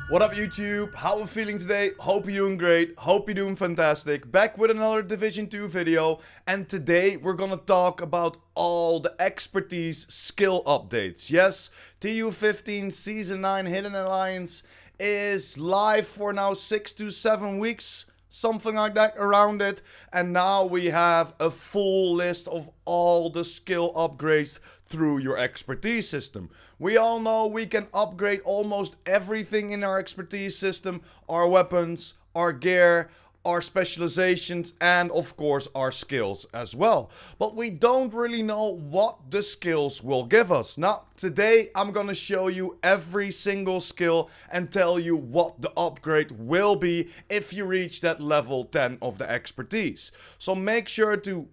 What up YouTube? How are you feeling today? Hope you're doing great, hope you're doing fantastic. Back with another Division 2 video, and today we're gonna talk about all the expertise skill updates. Yes, TU15 Season 9 Hidden Alliance is live for now 6 to 7 weeks. Something like that around it, and now we have a full list of all the skill upgrades through your expertise system. We all know we can upgrade almost everything in our expertise system: our weapons, our gear, our specializations, and of course our skills as well. But we don't really know what the skills will give us. Now today I'm gonna show you every single skill and tell you what the upgrade will be if you reach that level 10 of the expertise. So make sure to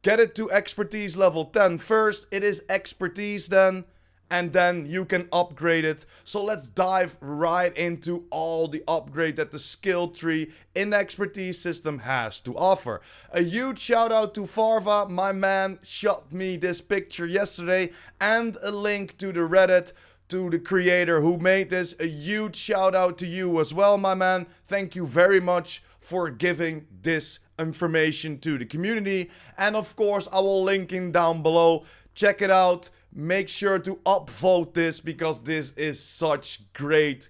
get it to expertise level 10 first. It is expertise then, and then you can upgrade it. So let's dive right into all the upgrade that the skill tree in the expertise system has to offer. A huge shout out to Farva, my man shot me this picture yesterday, and a link to the Reddit to the creator who made this. A huge shout out to you as well, my man. Thank you very much for giving this information to the community, and of course I will link in down below. Check it out. Make sure to upvote this because this is such great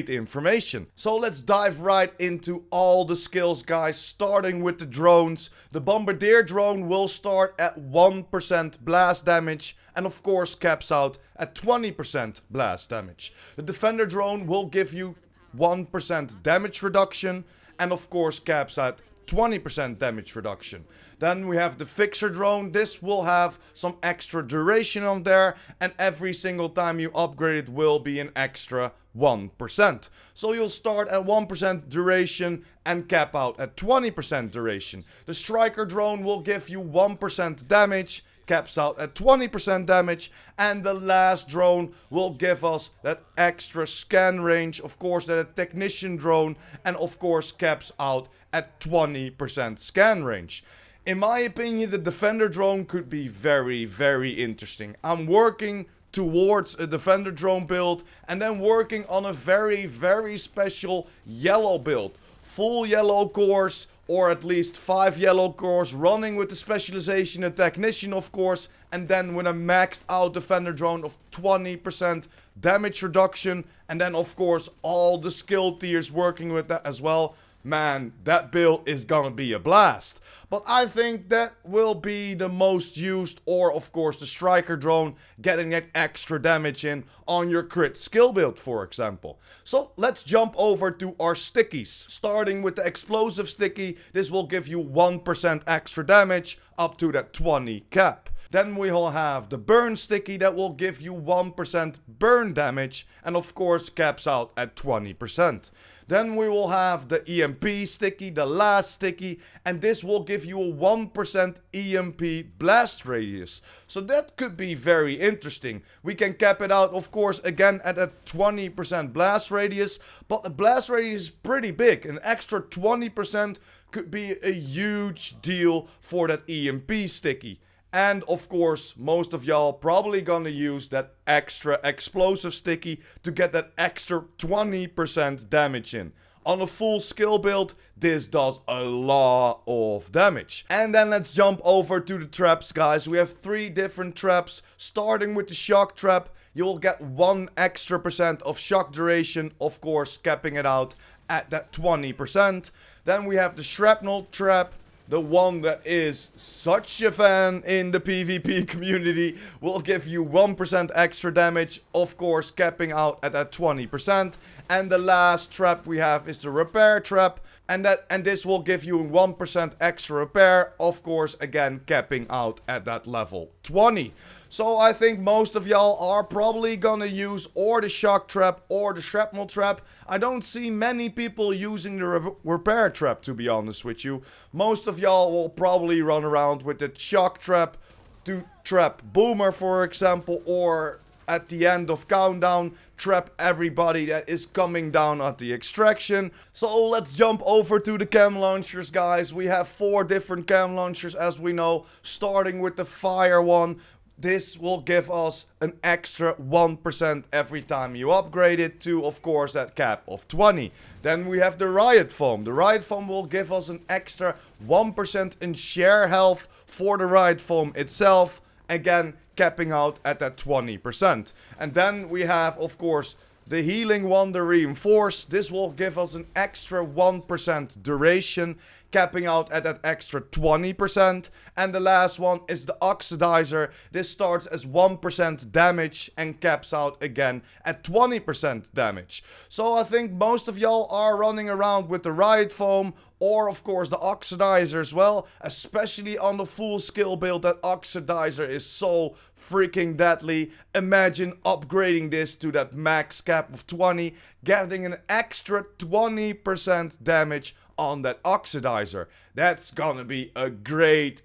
information. So let's dive right into all the skills, guys, starting with the drones. The bombardier drone will start at 1% blast damage and of course caps out at 20% blast damage. The defender drone will give you 1% damage reduction and of course caps at 20% damage reduction. Then we have the fixer drone. This will have some extra duration on there, and every single time you upgrade it will be an extra 1%. So you'll start at 1% duration and cap out at 20% duration. The striker drone will give you 1% damage, caps out at 20% damage, and the last drone will give us that extra scan range, of course that technician drone, and of course caps out at 20% scan range. In my opinion, the defender drone could be very interesting. I'm working towards a defender drone build and then working on a very special yellow build. Full yellow cores, or at least 5 yellow cores, running with the specialization and technician of course, and then with a maxed out defender drone of 20% damage reduction, and then of course all the skill tiers working with that as well. Man, that build is gonna be a blast. But I think that will be the most used, or of course the striker drone, getting that extra damage in on your crit skill build, for example. So let's jump over to our stickies. Starting with the explosive sticky, this will give you 1% extra damage up to that 20 cap. Then we will have the burn sticky that will give you 1% burn damage and of course caps out at 20%. Then we will have the EMP sticky, the last sticky, and this will give you a 1% EMP blast radius. So that could be very interesting. We can cap it out of course again at a 20% blast radius, but the blast radius is pretty big. An extra 20% could be a huge deal for that EMP sticky. And of course, most of y'all probably gonna use that extra explosive sticky to get that extra 20% damage in. On a full skill build, this does a lot of damage. And then let's jump over to the traps, guys. We have 3 different traps, starting with the shock trap. You will get 1 extra percent of shock duration, of course capping it out at that 20%. Then we have the shrapnel trap. The one that is such a fan in the PvP community, will give you 1% extra damage, of course capping out at that 20%. And the last trap we have is the repair trap, and this will give you 1% extra repair, of course again capping out at that level 20. So I think most of y'all are probably gonna use or the shock trap or the shrapnel trap. I don't see many people using the repair trap, to be honest with you. Most of y'all will probably run around with the shock trap to trap boomer, for example, or at the end of countdown trap everybody that is coming down at the extraction. So let's jump over to the chem launchers, guys. We have 4 different chem launchers, as we know, starting with the fire one. this will give us an extra 1% every time you upgrade it to, of course, that cap of 20. Then we have the Riot Foam. The Riot Foam will give us an extra 1% in sheer health for the Riot Foam itself. Again, capping out at that 20%. And then we have, of course, the Healing one, the Reinforce. This will give us an extra 1% duration, capping out at that extra 20%. And the last one is the Oxidizer. This starts as 1% damage and caps out again at 20% damage. So I think most of y'all are running around with the Riot Foam, or of course the Oxidizer as well, especially on the full skill build. That Oxidizer is so freaking deadly. Imagine upgrading this to that max cap of 20, getting an extra 20% damage on that Oxidizer. That's gonna be a great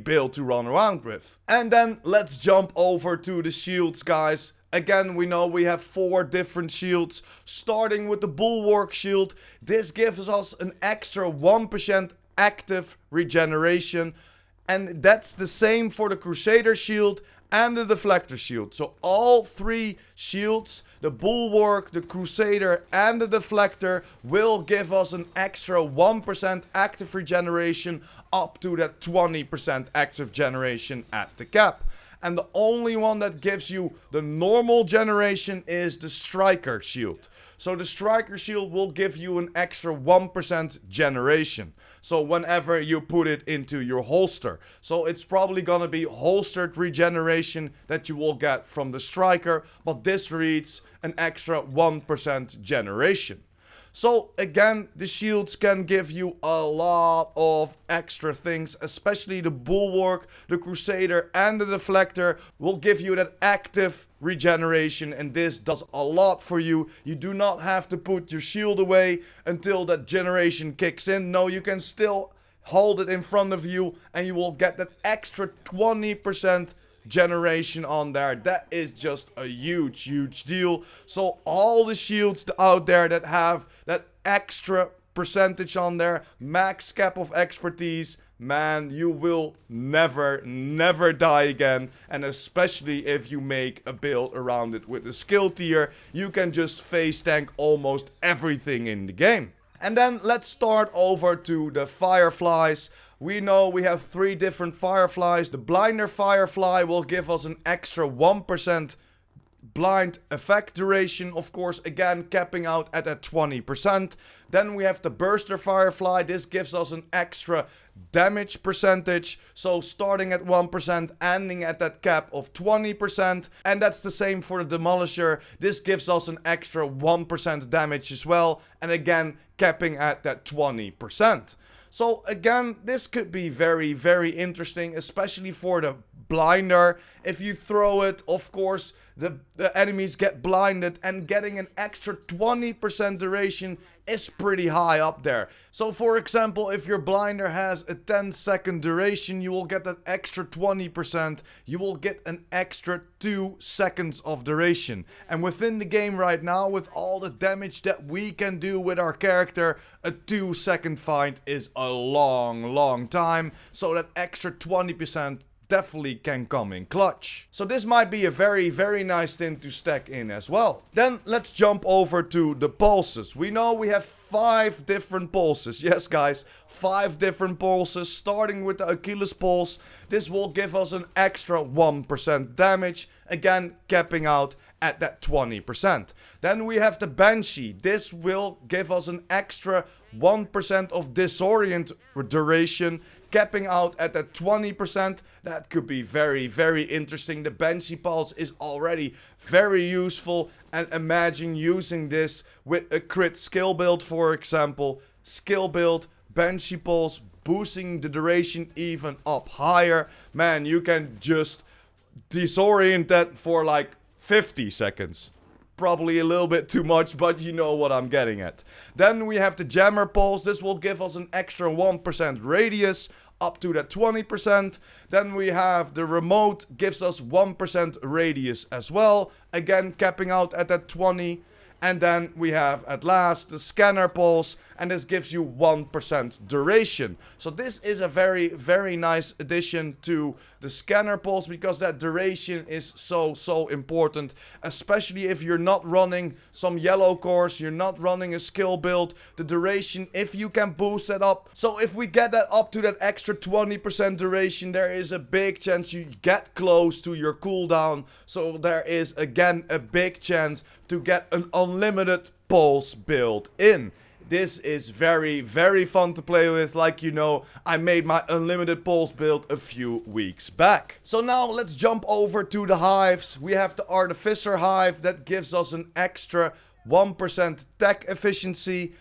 build to run around with. And then let's jump over to the shields, guys. Again, we know we have 4 different shields, starting with the Bulwark shield. This gives us an extra 1% active regeneration, and that's the same for the Crusader shield and the Deflector shield. So all 3 shields, the Bulwark, the Crusader and the Deflector, will give us an extra 1% active regeneration up to that 20% active generation at the cap. And the only one that gives you the normal generation is the Striker shield. So the Striker shield will give you an extra 1% generation. So whenever you put it into your holster. So it's probably gonna be holstered regeneration that you will get from the Striker. But this reads an extra 1% generation. So again, the shields can give you a lot of extra things, especially the Bulwark, the Crusader and the Deflector will give you that active regeneration, and this does a lot for you. You do not have to put your shield away until that generation kicks in. No, you can still hold it in front of you and you will get that extra 20% generation on there. That is just a huge deal. So all the shields out there that have that extra percentage on there, max cap of expertise, man, you will never die again. And especially if you make a build around it with the skill tier, you can just face tank almost everything in the game. And then let's start over to the Fireflies. We know we have 3 different Fireflies. The Blinder Firefly will give us an extra 1% blind effect duration, of course, again capping out at that 20%. Then we have the Burster Firefly. This gives us an extra damage percentage, so starting at 1%, ending at that cap of 20%. And that's the same for the Demolisher. This gives us an extra 1% damage as well, and again capping at that 20%. So again, this could be very interesting, especially for the Blinder. If you throw it, of course, the enemies get blinded, and getting an extra 20% duration is pretty high up there. So for example, if your Blinder has a 10-second duration, you will get that extra 20%. You will get an extra 2 seconds of duration. And within the game right now, with all the damage that we can do with our character, a 2-second fight is a long time. So that extra 20% definitely can come in clutch. So this might be a very nice thing to stack in as well. Then let's jump over to the pulses. We know we have 5 different pulses. Yes guys, 5 different pulses, starting with the Achilles pulse. This will give us an extra 1% damage, again capping out at that 20%. Then we have the Banshee. This will give us an extra 1% of disorient duration, capping out at that 20%. That could be very interesting. The Banshee Pulse is already very useful, and imagine using this with a crit skill build, for example. Skill build, Banshee Pulse, boosting the duration even up higher. Man, you can just disorient that for like 50 seconds. Probably a little bit too much, but you know what I'm getting at. Then we have the Jammer Pulse. This will give us an extra 1% radius up to that 20%. Then we have the Remote, gives us 1% radius as well, again capping out at that 20. And then we have at last the scanner pulse, and this gives you 1% duration. So this is a very, very nice addition to the scanner pulse, because that duration is so important, especially if you're not running some yellow cores, you're not running a skill build. The duration, if you can boost that up, so if we get that up to that extra 20% duration, there is a big chance you get close to your cooldown. So there is again a big chance to get an unlimited pulse build in. This is very, very fun to play with. Like, you know, I made my unlimited pulse build a few weeks back. So now let's jump over to the hives. We have the artificer hive that gives us an extra 1% tech efficiency.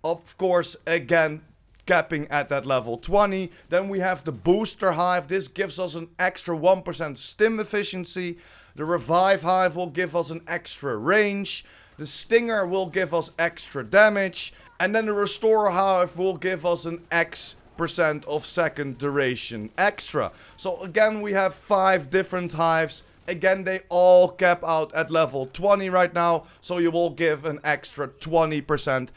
Of course, again, capping at that level 20. Then we have the booster hive. This gives us an extra 1% stim efficiency. The revive hive will give us an extra range. The stinger will give us extra damage. And then the restore hive will give us an X% of second duration extra. So again, we have 5 different hives. Again, they all cap out at level 20 right now. So you will give an extra 20%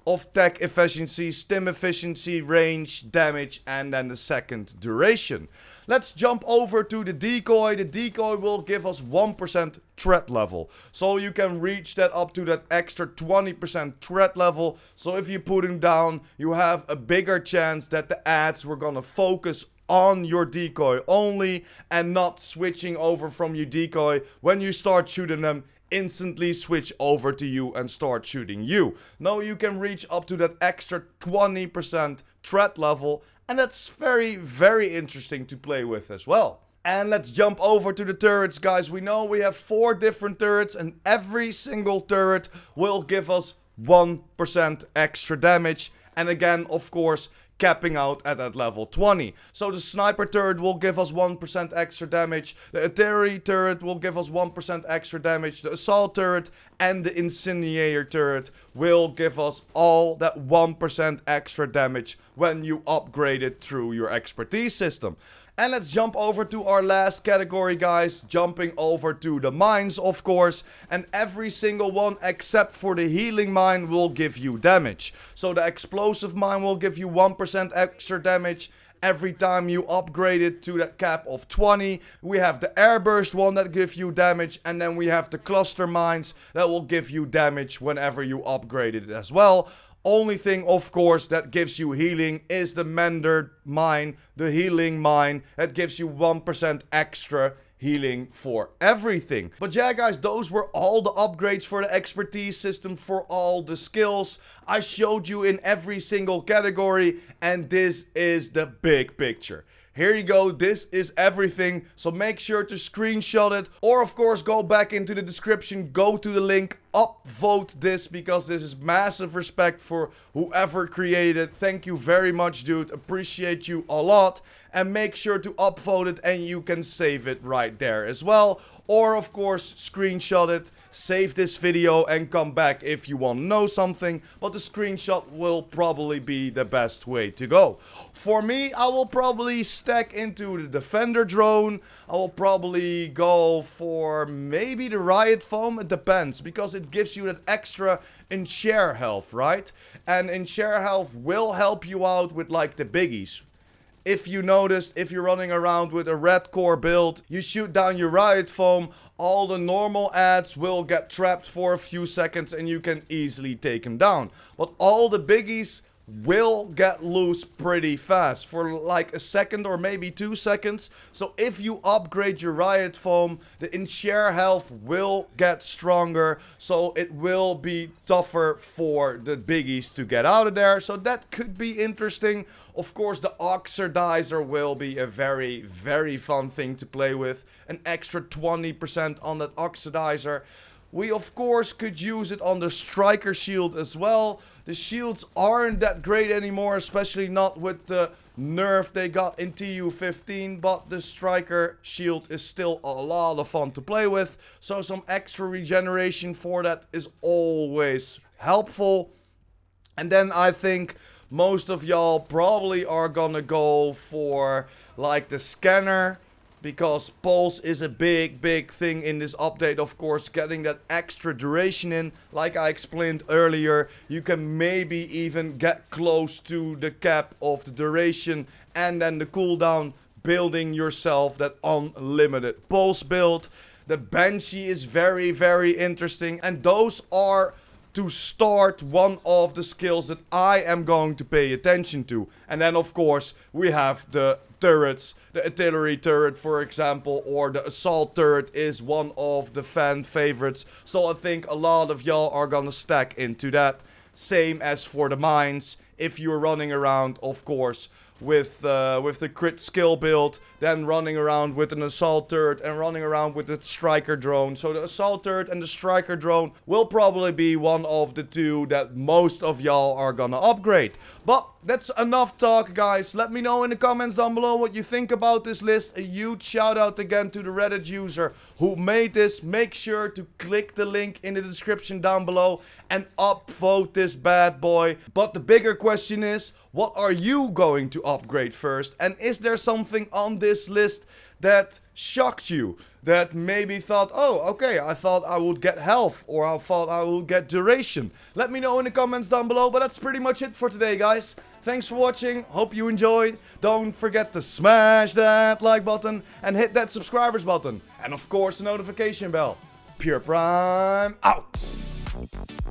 of tech efficiency, stim efficiency, range, damage, and then the second duration. Let's jump over to the decoy. The decoy will give us 1% threat level. So you can reach that up to that extra 20% threat level. So if you put him down, you have a bigger chance that the ads were gonna focus on your decoy only and not switching over from your decoy. When you start shooting them, instantly switch over to you and start shooting you. Now you can reach up to that extra 20% threat level, and that's very, very interesting to play with as well. And let's jump over to the turrets, guys. We know we have 4 different turrets, and every single turret will give us 1% extra damage. And again, of course, capping out at that level 20. So the sniper turret will give us 1% extra damage. The artillery turret will give us 1% extra damage. The assault turret and the incendiator turret will give us all that 1% extra damage when you upgrade it through your expertise system. And let's jump over to our last category, guys. Jumping over to the mines, of course. And every single one except for the healing mine will give you damage. So the explosive mine will give you 1% extra damage every time you upgrade it to that cap of 20. We have the airburst one that gives you damage. And then we have the cluster mines that will give you damage whenever you upgrade it as well. Only thing, of course, that gives you healing is the Mender mine, the healing mine. That gives you 1% extra healing for everything. But yeah, guys, those were all the upgrades for the expertise system for all the skills. I showed you in every single category, and this is the big picture. Here you go, this is everything, so make sure to screenshot it, or of course go back into the description, go to the link, upvote this, because this is massive respect for whoever created it. Thank you very much, dude, appreciate you a lot, and make sure to upvote it, and you can save it right there as well, or of course screenshot it, save this video and come back if you want to know something, but the screenshot will probably be the best way to go. For me, I will probably stack into the defender drone. I will probably go for maybe the riot foam. It depends, because it gives you that extra in share health, right? And in share health will help you out with like the biggies. If you noticed, if you're running around with a red core build, you shoot down your riot foam, all the normal ads will get trapped for a few seconds and you can easily take them down. But all the biggies will get loose pretty fast for like a second or maybe 2 seconds. So if you upgrade your riot foam, the in-share health will get stronger, so it will be tougher for the biggies to get out of there. So that could be interesting. Of course, the oxidizer will be a very, very fun thing to play with. An extra 20% on that oxidizer. We of course could use it on the striker shield as well. The shields aren't that great anymore, especially not with the nerf they got in TU15, but the striker shield is still a lot of fun to play with. So some extra regeneration for that is always helpful. And then I think most of y'all probably are gonna go for like the scanner, because pulse is a big thing in this update. Of course, getting that extra duration in, like I explained earlier, you can maybe even get close to the cap of the duration and then the cooldown, building yourself that unlimited pulse build. The Banshee is very interesting, and those are, to start, one of the skills that I am going to pay attention to. And then of course we have the turrets. The artillery turret, for example, or the assault turret is one of the fan favorites. So I think a lot of y'all are gonna stack into that. Same as for the mines. If you're running around, of course, with the crit skill build, then running around with an assault turret and running around with the striker drone. So the assault turret and the striker drone will probably be one of the two that most of y'all are gonna upgrade. But that's enough talk, guys. Let me know in the comments down below what you think about this list. A huge shout out again to the Reddit user who made this. Make sure to click the link in the description down below and upvote this bad boy. But the bigger question is, what are you going to upgrade first? And is there something on this list that shocked you? That maybe thought, oh, okay, I thought I would get health, or I thought I would get duration. Let me know in the comments down below, but that's pretty much it for today, guys. Thanks for watching, hope you enjoyed. Don't forget to smash that like button and hit that subscribers button. And of course the notification bell. PurePrime out!